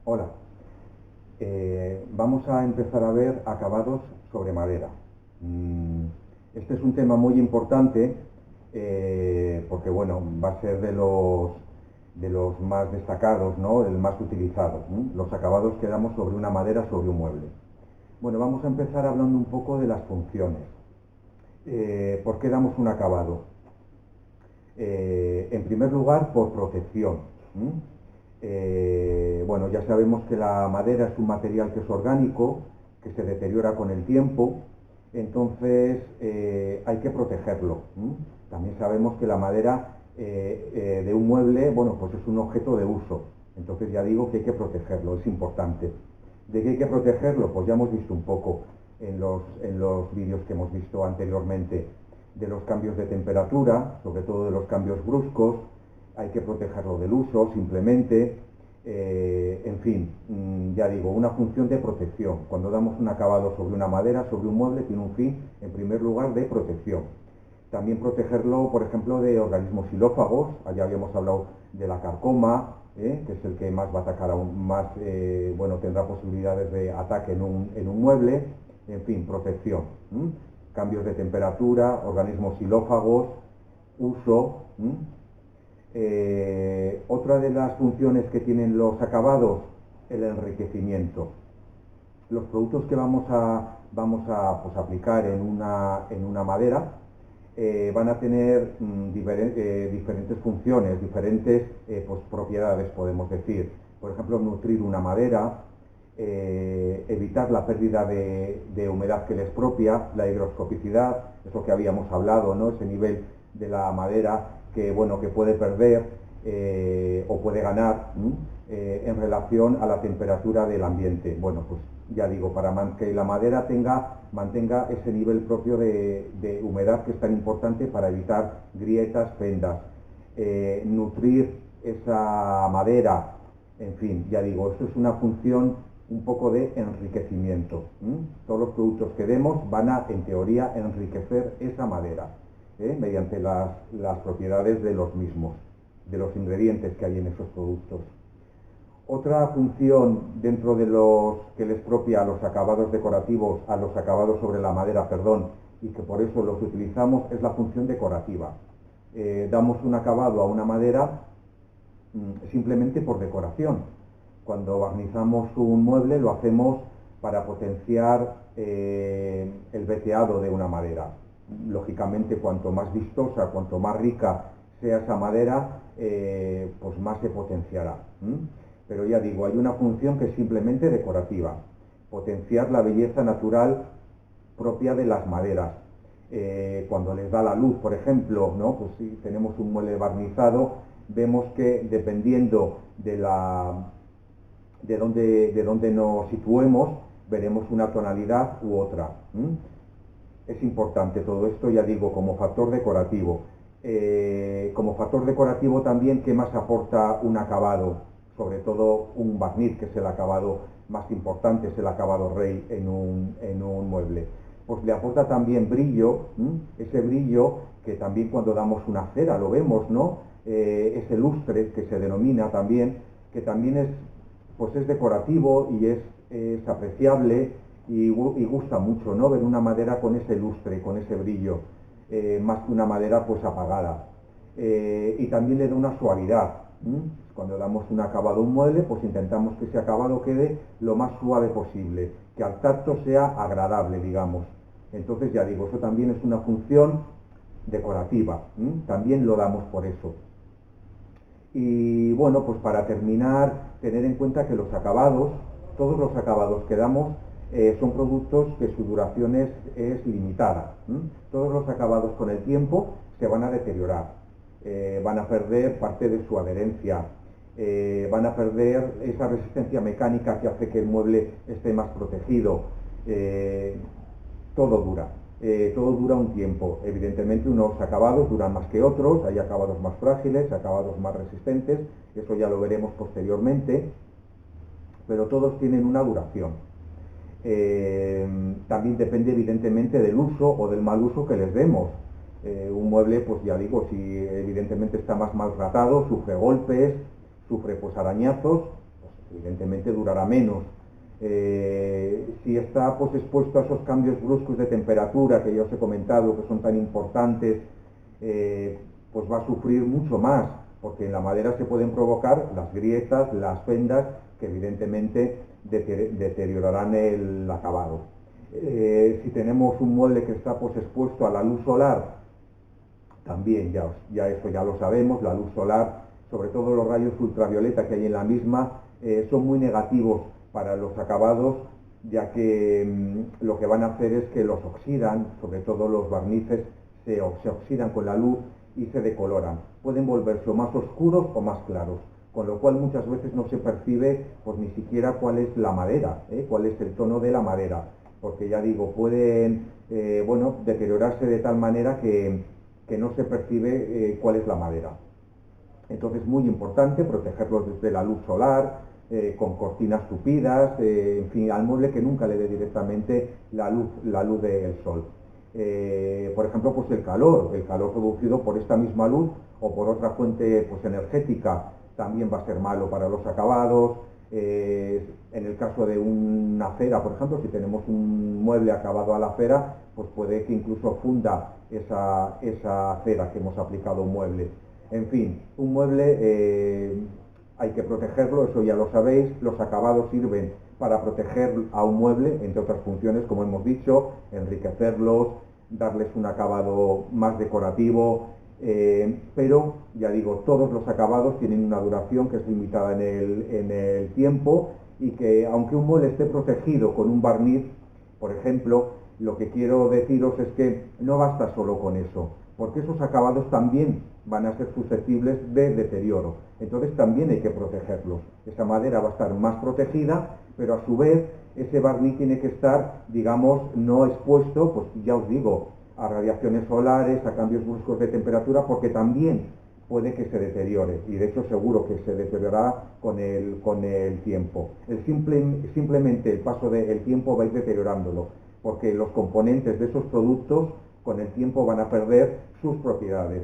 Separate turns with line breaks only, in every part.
Hola, vamos a empezar a ver acabados sobre madera. Este es un tema muy importante porque bueno, va a ser de los más destacados, ¿no? El más utilizado, los acabados que damos sobre una madera, sobre un mueble. Bueno, vamos a empezar hablando un poco de las funciones. ¿Por qué damos un acabado? En primer lugar, por protección. Bueno, ya sabemos que la madera es un material que es orgánico, que se deteriora con el tiempo, entonces hay que protegerlo. También sabemos que la madera de un mueble, bueno, pues es un objeto de uso, entonces ya digo que hay que protegerlo, es importante. ¿De qué hay que protegerlo? Pues ya hemos visto un poco en los vídeos que hemos visto anteriormente, de los cambios de temperatura, sobre todo de los cambios bruscos. Hay que protegerlo del uso, simplemente. En fin, ya digo, una función de protección. Cuando damos un acabado sobre una madera, sobre un mueble, tiene un fin, en primer lugar, de protección. También protegerlo, por ejemplo, de organismos xilófagos. Allá habíamos hablado de la carcoma, que es el que más va a atacar aún más, bueno, tendrá posibilidades de ataque en un mueble. En fin, protección. Cambios de temperatura, organismos xilófagos, uso. Otra de las funciones que tienen los acabados, el enriquecimiento. Los productos que vamos a aplicar en una madera van a tener diferentes funciones, diferentes pues, propiedades, podemos decir. Por ejemplo, nutrir una madera, evitar la pérdida de humedad que les propia, la higroscopicidad, eso que habíamos hablado, ¿no? Ese nivel de la madera que, bueno, que puede perder o puede ganar en relación a la temperatura del ambiente. Bueno, pues ya digo, para que la madera mantenga ese nivel propio de humedad que es tan importante para evitar grietas, fendas. Nutrir esa madera, en fin, ya digo, esto es una función un poco de enriquecimiento. Todos los productos que demos van a, en teoría, enriquecer esa madera mediante las propiedades de los mismos, de los ingredientes que hay en esos productos. Otra función dentro de los que les propia a los acabados decorativos, a los acabados sobre la madera, perdón, y que por eso los utilizamos, es la función decorativa. Damos un acabado a una madera simplemente por decoración. Cuando barnizamos un mueble lo hacemos para potenciar el veteado de una madera. Lógicamente, cuanto más vistosa, cuanto más rica sea esa madera, pues más se potenciará. Pero ya digo, hay una función que es simplemente decorativa, potenciar la belleza natural propia de las maderas. Cuando les da la luz, por ejemplo, ¿no? Pues si tenemos un mueble barnizado, vemos que dependiendo de dónde nos situemos, veremos una tonalidad u otra. Es importante todo esto, ya digo, como factor decorativo. Como factor decorativo también, ¿qué más aporta un acabado? Sobre todo un barniz, que es el acabado más importante, es el acabado rey en un mueble. Pues le aporta también brillo, ese brillo que también cuando damos una cera lo vemos, ¿no? Ese lustre que se denomina también, que también es decorativo y es apreciable y gusta mucho, ¿no? Ver una madera con ese lustre, con ese brillo, más que una madera pues apagada. Y también le da una suavidad. Cuando damos un acabado a un mueble, pues intentamos que ese acabado quede lo más suave posible, que al tacto sea agradable, digamos. Entonces, ya digo, eso también es una función decorativa, también lo damos por eso. Y bueno, pues para terminar, tener en cuenta que los acabados, todos los acabados que damos, son productos que su duración es limitada. Todos los acabados con el tiempo se van a deteriorar, van a perder parte de su adherencia, van a perder esa resistencia mecánica que hace que el mueble esté más protegido. Todo dura. Todo dura un tiempo. Evidentemente unos acabados duran más que otros, hay acabados más frágiles, acabados más resistentes, eso ya lo veremos posteriormente, pero todos tienen una duración. También depende evidentemente del uso o del mal uso que les demos. Un mueble, pues ya digo, si evidentemente está más maltratado, sufre golpes, sufre pues arañazos, pues evidentemente durará menos. Si está pues expuesto a esos cambios bruscos de temperatura que ya os he comentado, que son tan importantes, pues va a sufrir mucho más, porque en la madera se pueden provocar las grietas, las fendas, que evidentemente deteriorarán el acabado. Si tenemos un mueble que está pues expuesto a la luz solar, también ya eso ya lo sabemos, la luz solar, sobre todo los rayos ultravioleta que hay en la misma, son muy negativos para los acabados, ya que lo que van a hacer es que los oxidan, sobre todo los barnices se oxidan con la luz y se decoloran. Pueden volverse o más oscuros o más claros, con lo cual muchas veces no se percibe pues ni siquiera cuál es la madera, cuál es el tono de la madera, porque ya digo, pueden bueno, deteriorarse de tal manera que no se percibe cuál es la madera. Entonces, muy importante protegerlos desde la luz solar, con cortinas tupidas, en fin, al mueble que nunca le dé directamente la luz del sol. Por ejemplo, pues el calor producido por esta misma luz o por otra fuente pues, energética también va a ser malo para los acabados. En el caso de una cera, por ejemplo, si tenemos un mueble acabado a la cera, pues puede que incluso funda esa cera que hemos aplicado a un mueble. En fin, un mueble hay que protegerlo, eso ya lo sabéis. Los acabados sirven para proteger a un mueble, entre otras funciones, como hemos dicho, enriquecerlos, darles un acabado más decorativo, pero, ya digo, todos los acabados tienen una duración que es limitada en el tiempo y que, aunque un mueble esté protegido con un barniz, por ejemplo, lo que quiero deciros es que no basta solo con eso, porque esos acabados también van a ser susceptibles de deterioro. Entonces también hay que protegerlos. Esa madera va a estar más protegida, pero a su vez ese barniz tiene que estar, digamos, no expuesto, pues ya os digo, a radiaciones solares, a cambios bruscos de temperatura, porque también puede que se deteriore, y de hecho seguro que se deteriorará con el tiempo. Simplemente el paso del tiempo va a ir deteriorándolo, porque los componentes de esos productos con el tiempo van a perder sus propiedades.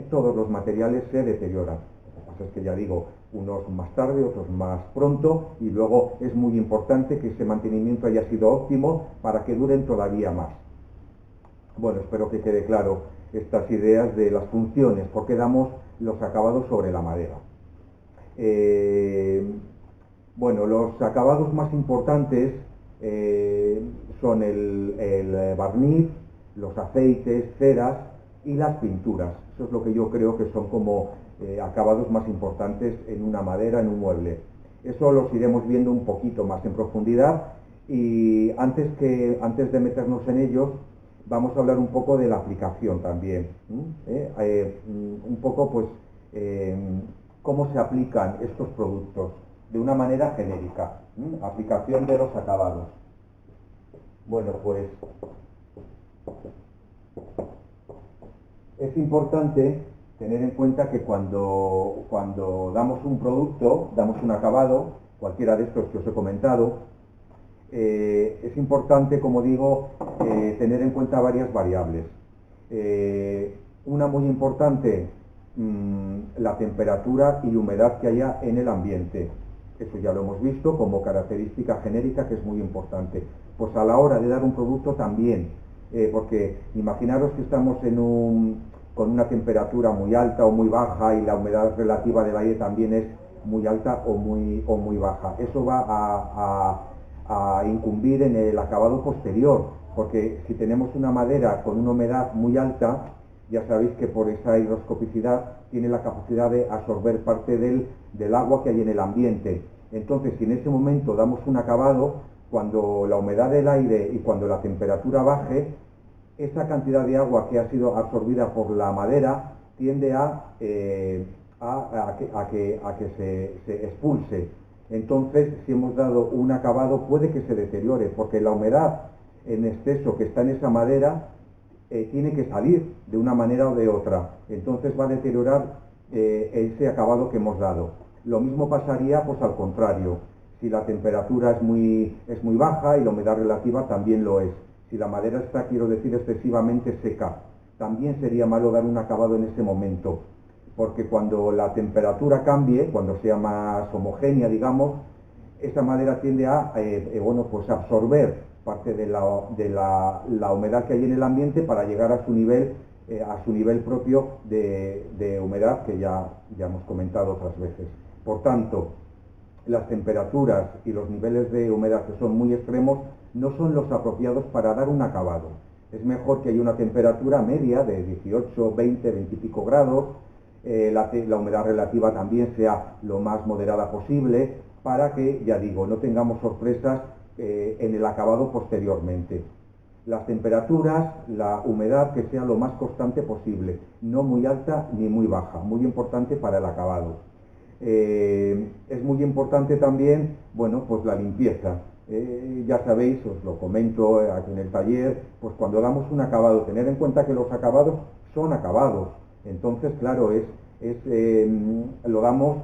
Todos los materiales se deterioran. Lo que pasa es que ya digo, unos más tarde, otros más pronto, y luego es muy importante que ese mantenimiento haya sido óptimo para que duren todavía más. Bueno, espero que quede claro estas ideas de las funciones, por qué damos los acabados sobre la madera. Bueno, los acabados más importantes son el barniz, los aceites, ceras y las pinturas. Eso es lo que yo creo que son como acabados más importantes en una madera, en un mueble. Eso los iremos viendo un poquito más en profundidad, y antes de meternos en ellos, vamos a hablar un poco de la aplicación también. Un poco, pues, cómo se aplican estos productos de una manera genérica. Aplicación de los acabados. Bueno, pues es importante tener en cuenta que cuando damos un producto, damos un acabado, cualquiera de estos que os he comentado, es importante, como digo, tener en cuenta varias variables. Una muy importante, la temperatura y humedad que haya en el ambiente. Eso ya lo hemos visto como característica genérica, que es muy importante. Pues a la hora de dar un producto también, porque imaginaros que estamos con una temperatura muy alta o muy baja y la humedad relativa del aire también es muy alta o muy baja. Eso va a incumbir en el acabado posterior, porque si tenemos una madera con una humedad muy alta, ya sabéis que por esa higroscopicidad tiene la capacidad de absorber parte del agua que hay en el ambiente. Entonces, si en ese momento damos un acabado, cuando la humedad del aire y cuando la temperatura baje, esa cantidad de agua que ha sido absorbida por la madera tiende a que se expulse. Entonces, si hemos dado un acabado, puede que se deteriore, porque la humedad en exceso que está en esa madera tiene que salir de una manera o de otra. Entonces va a deteriorar ese acabado que hemos dado. Lo mismo pasaría, pues, al contrario. Si la temperatura es muy baja y la humedad relativa también lo es. Si la madera está, quiero decir, excesivamente seca, también sería malo dar un acabado en ese momento, porque cuando la temperatura cambie, cuando sea más homogénea, digamos, esa madera tiende a bueno, pues absorber parte de la humedad que hay en el ambiente para llegar a su nivel propio de humedad que ya hemos comentado otras veces. Por tanto, las temperaturas y los niveles de humedad que son muy extremos no son los apropiados para dar un acabado. Es mejor que haya una temperatura media de 18, 20, 20 y pico grados, la humedad relativa también sea lo más moderada posible, para que, ya digo, no tengamos sorpresas en el acabado posteriormente. Las temperaturas, la humedad que sea lo más constante posible, no muy alta ni muy baja, muy importante para el acabado. Es muy importante también, bueno, pues la limpieza. Ya sabéis, os lo comento aquí en el taller, pues cuando damos un acabado, tener en cuenta que los acabados son acabados. Entonces, claro, lo damos,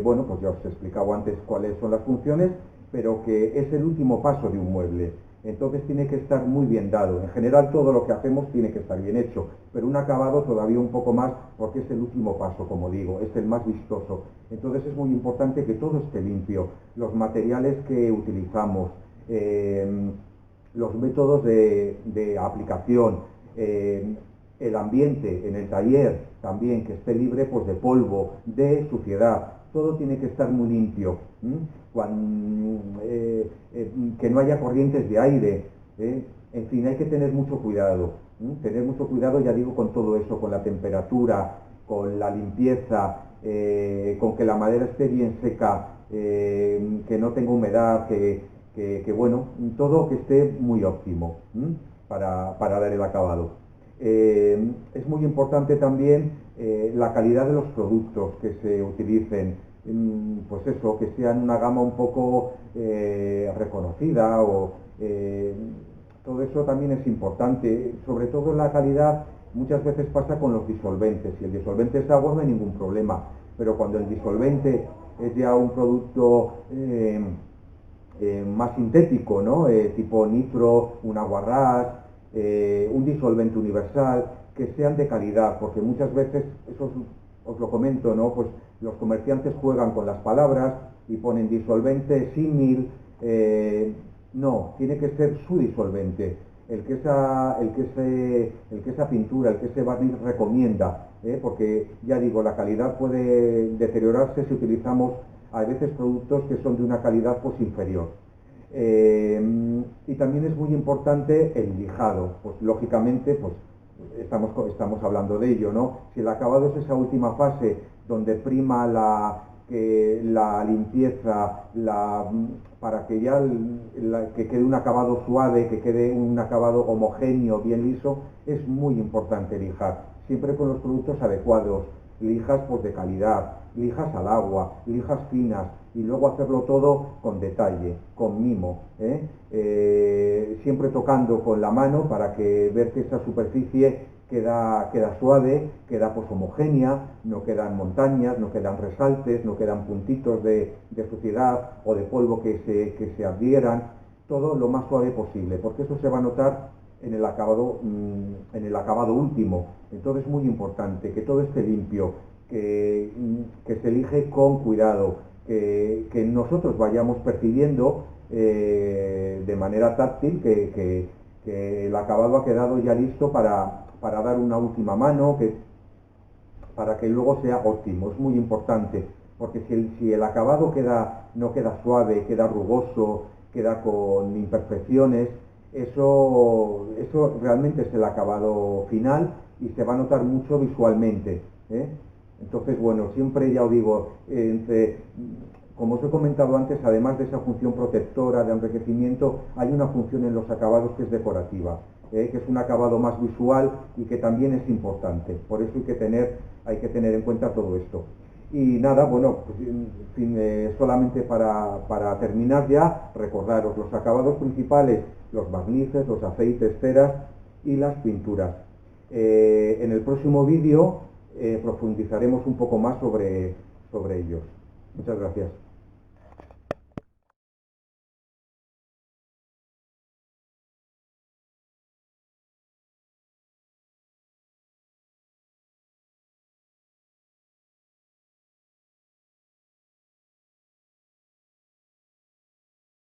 bueno, pues ya os he explicado antes cuáles son las funciones, pero que es el último paso de un mueble. Entonces tiene que estar muy bien dado. En general todo lo que hacemos tiene que estar bien hecho, pero un acabado todavía un poco más porque es el último paso, como digo, es el más vistoso. Entonces es muy importante que todo esté limpio. Los materiales que utilizamos, los métodos de aplicación, el ambiente en el taller también que esté libre pues, de polvo, de suciedad. Todo tiene que estar muy limpio, que no haya corrientes de aire, en fin, hay que tener mucho cuidado, ya digo, con todo eso, con la temperatura, con la limpieza, con que la madera esté bien seca, que no tenga humedad, bueno, todo que esté muy óptimo para dar el acabado. Es muy importante también la calidad de los productos que se utilicen, pues eso, que sean una gama un poco reconocida todo eso también es importante, sobre todo la calidad. Muchas veces pasa con los disolventes, si el disolvente es agua no hay ningún problema, pero cuando el disolvente es ya un producto más sintético, ¿no? Tipo nitro, un aguarrás, un disolvente universal, que sean de calidad, porque muchas veces, eso os lo comento, ¿no? Pues los comerciantes juegan con las palabras y ponen disolvente, símil, no, tiene que ser su disolvente, el que esa pintura, el que ese barniz recomienda, porque ya digo, la calidad puede deteriorarse si utilizamos a veces productos que son de una calidad pues inferior. Y también es muy importante el lijado, pues lógicamente pues estamos hablando de ello, ¿no? Si el acabado es esa última fase donde prima la limpieza, para que ya que quede un acabado suave, que quede un acabado homogéneo, bien liso, es muy importante lijar, siempre con los productos adecuados, lijas pues de calidad, lijas al agua, lijas finas, y luego hacerlo todo con detalle, con mimo, siempre tocando con la mano para ver que esa superficie queda suave, queda pues homogénea, no quedan montañas, no quedan resaltes, no quedan puntitos de suciedad o de polvo que se adhieran, todo lo más suave posible, porque eso se va a notar en el acabado último. Entonces es muy importante que todo esté limpio, que se elige con cuidado, que nosotros vayamos percibiendo de manera táctil que el acabado ha quedado ya listo para dar una última mano, para que luego sea óptimo. Es muy importante, porque si el acabado no queda suave, queda rugoso, queda con imperfecciones, eso realmente es el acabado final y se va a notar mucho visualmente, Entonces, bueno, siempre ya os digo, como os he comentado antes, además de esa función protectora de enriquecimiento, hay una función en los acabados que es decorativa, que es un acabado más visual y que también es importante. Por eso hay que tener en cuenta todo esto. Y nada, bueno, pues, en fin, solamente para terminar ya, recordaros los acabados principales, los barnices, los aceites, ceras y las pinturas. En el próximo vídeo profundizaremos un poco más sobre ellos. Muchas gracias.